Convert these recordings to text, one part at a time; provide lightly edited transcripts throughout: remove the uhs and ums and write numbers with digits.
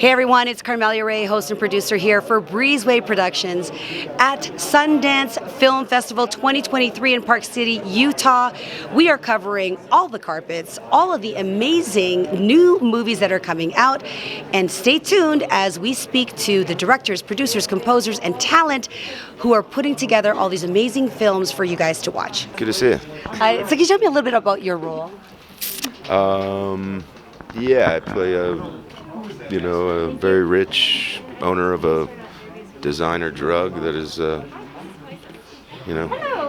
Hey everyone, it's Carmelia Ray, host and producer here for Breezeway Productions at Sundance Film Festival 2023 in Park City, Utah. We are covering all the carpets, all of the amazing new movies that are coming out, and stay tuned as we speak to the directors, producers, composers, and talent who are putting together all these amazing films for you guys to watch. Good to see you. So can you tell me a little bit about your role? Yeah, I play a very rich owner of a designer drug that is,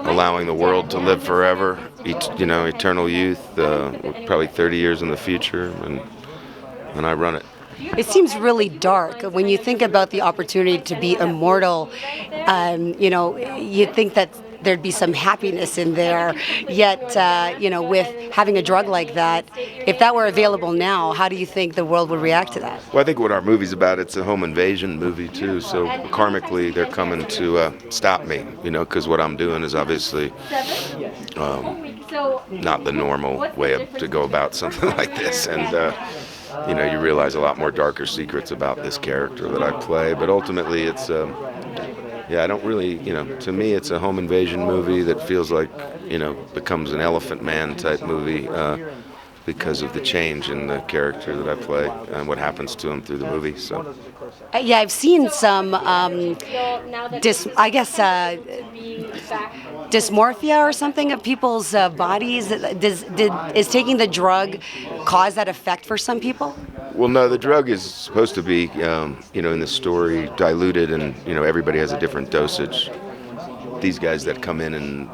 allowing the world to live forever, eternal youth, probably 30 years in the future, and I run it. It seems really dark when you think about the opportunity to be immortal. You'd think that there'd be some happiness in there. Yet, with having a drug like that, if that were available now, how do you think the world would react to that? Well, I think what our movie's about, it's a home invasion movie too. So karmically, they're coming to stop me, because what I'm doing is obviously not the normal way to go about something like this. And you realize a lot more darker secrets about this character that I play. But ultimately, it's I don't really, to me, it's a home invasion movie that feels like, becomes an Elephant Man type movie because of the change in the character that I play and what happens to him through the movie. So. Yeah, I've seen some, dysmorphia or something of people's bodies. Is taking the drug cause that effect for some people? Well, no, the drug is supposed to be, in the story, diluted, and, everybody has a different dosage. These guys that come in and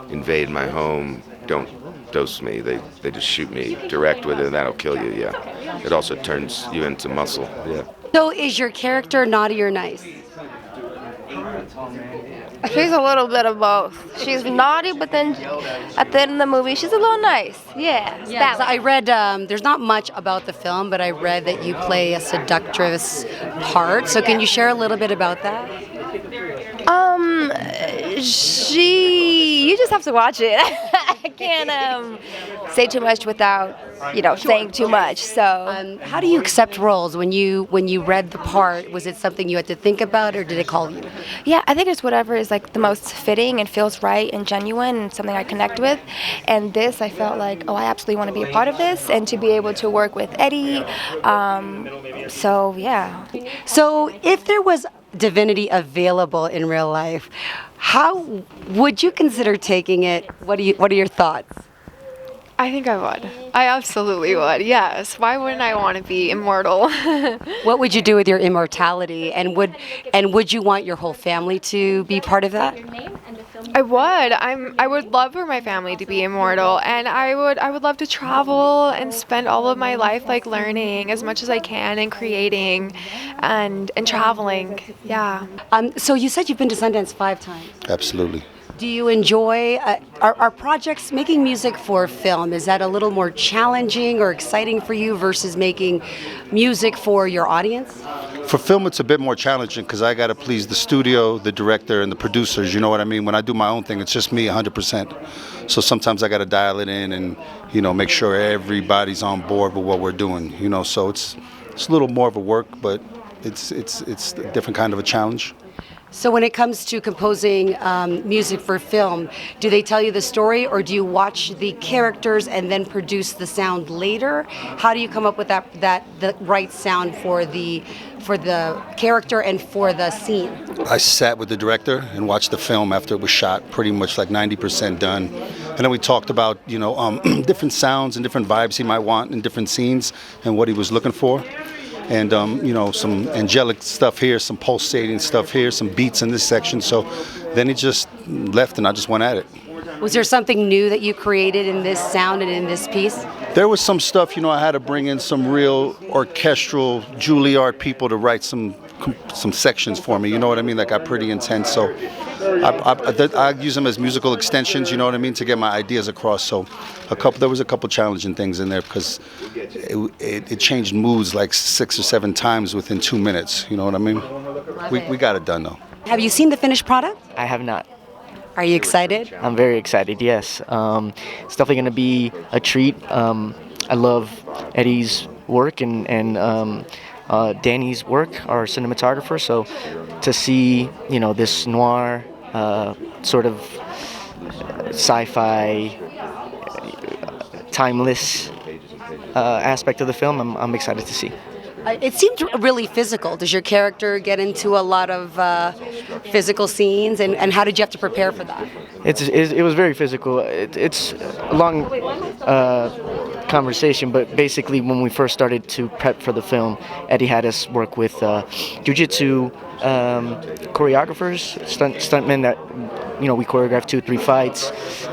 invade my home don't dose me. They just shoot me direct with it, and that'll kill you, yeah. It also turns you into muscle, yeah. So is your character naughty or nice? She's a little bit of both. She's naughty, but then at the end of the movie, she's a little nice. Yeah. So I read, there's not much about the film, but I read that you play a seductress part. So can you share a little bit about that? You just have to watch it. I can't say too much without, saying too much. So, how do you accept roles? When you read the part, was it something you had to think about, or did it call you? Yeah, I think it's whatever is like the most fitting and feels right and genuine and something I connect with. And this, I felt like, I absolutely want to be a part of this and to be able to work with Eddie. So yeah. So if there was Divinity available in real life, how would you consider taking it? What are your thoughts? I think I would. I absolutely would. Yes. Why wouldn't I want to be immortal? What would you do with your immortality? And would you want your whole family to be part of that? I would. I would love for my family to be immortal, and I would love to travel and spend all of my life learning as much as I can and creating and traveling. Yeah. So you said you've been to Sundance 5 times. Absolutely. Do you enjoy our projects, making music for film? Is that a little more challenging or exciting for you versus making music for your audience? For film, it's a bit more challenging because I got to please the studio, the director, and the producers. You know what I mean? When I do my own thing, it's just me 100%. So sometimes I got to dial it in and, make sure everybody's on board with what we're doing. So it's a little more of a work, but it's a different kind of a challenge. So when it comes to composing music for film, do they tell you the story, or do you watch the characters and then produce the sound later? How do you come up with the right sound for the character and for the scene? I sat with the director and watched the film after it was shot, pretty much like 90% done. And then we talked about, different sounds and different vibes he might want in different scenes and what he was looking for. And, some angelic stuff here, some pulsating stuff here, some beats in this section. So then he just left and I just went at it. Was there something new that you created in this sound and in this piece? There was some stuff, I had to bring in some real orchestral Juilliard people to write some sections for me, you know what I mean? That got pretty intense. So I use them as musical extensions, you know what I mean, to get my ideas across. So there was a couple challenging things in there because it changed moods like 6 or 7 times within 2 minutes, you know what I mean? We got it done though. Have you seen the finished product? I have not. Are you excited? I'm very excited, yes. It's definitely going to be a treat. I love Eddie's work and Danny's work, our cinematographer. So to see, this noir sort of sci-fi, timeless aspect of the film, I'm excited to see. It seemed really physical. Does your character get into a lot of physical scenes, and how did you have to prepare for that? It was very physical. It's a long conversation, but basically when we first started to prep for the film, Eddie had us work with jiu-jitsu choreographers, stuntmen that we choreographed 2-3 fights.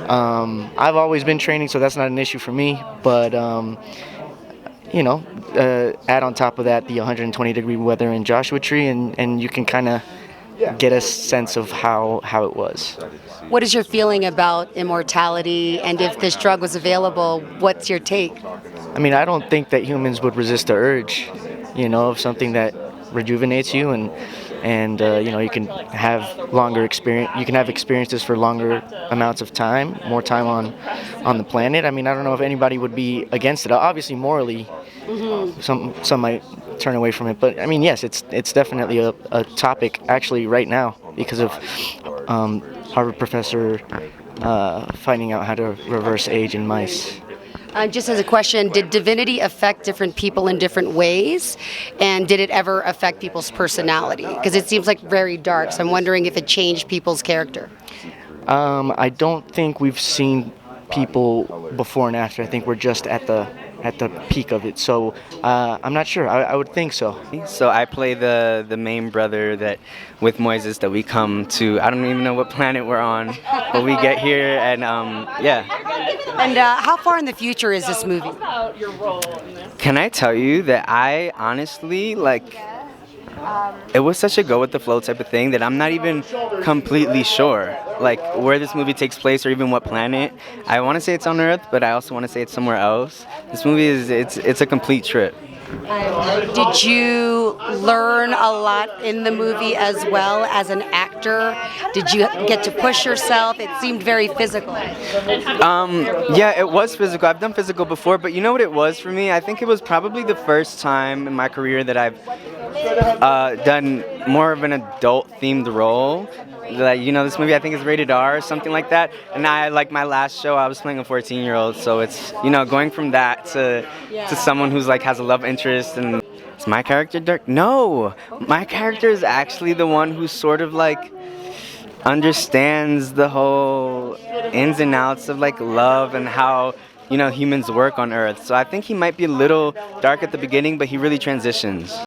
I've always been training, so that's not an issue for me, but add on top of that the 120-degree weather in Joshua Tree, and you can kind of get a sense of how it was. What is your feeling about immortality, and if this drug was available, what's your take? I mean, I don't think that humans would resist the urge, of something that rejuvenates you, and you can have longer experience. You can have experiences for longer amounts of time, more time on the planet. I mean, I don't know if anybody would be against it. Obviously, morally, some might turn away from it. But I mean, yes, it's definitely a topic actually right now because of Harvard professor finding out how to reverse age in mice. Just as a question, did Divinity affect different people in different ways? And did it ever affect people's personality? Because it seems like very dark, so I'm wondering if it changed people's character. I don't think we've seen people before and after. I think we're just at the peak of it. So I'm not sure. I would think so. So I play the main brother that with Moises that we come to. I don't even know what planet we're on, but we get here and yeah. And how far in the future is this movie? Can I tell you that I honestly it was such a go with the flow type of thing that I'm not even completely sure where this movie takes place or even what planet. I want to say it's on Earth, but I also want to say it's somewhere else. This movie it's a complete trip. Did you learn a lot in the movie as well as an actor? Did you get to push yourself? It seemed very physical. Yeah, it was physical. I've done physical before, but you know what it was for me? I think it was probably the first time in my career that I've done more of an adult-themed role. This movie I think is rated R or something like that. And my last show, I was playing a 14-year-old. So it's, going from that to someone who's has a love interest. And is my character dark? No, my character is actually the one who sort of understands the whole ins and outs of love and how humans work on Earth. So I think he might be a little dark at the beginning, but he really transitions.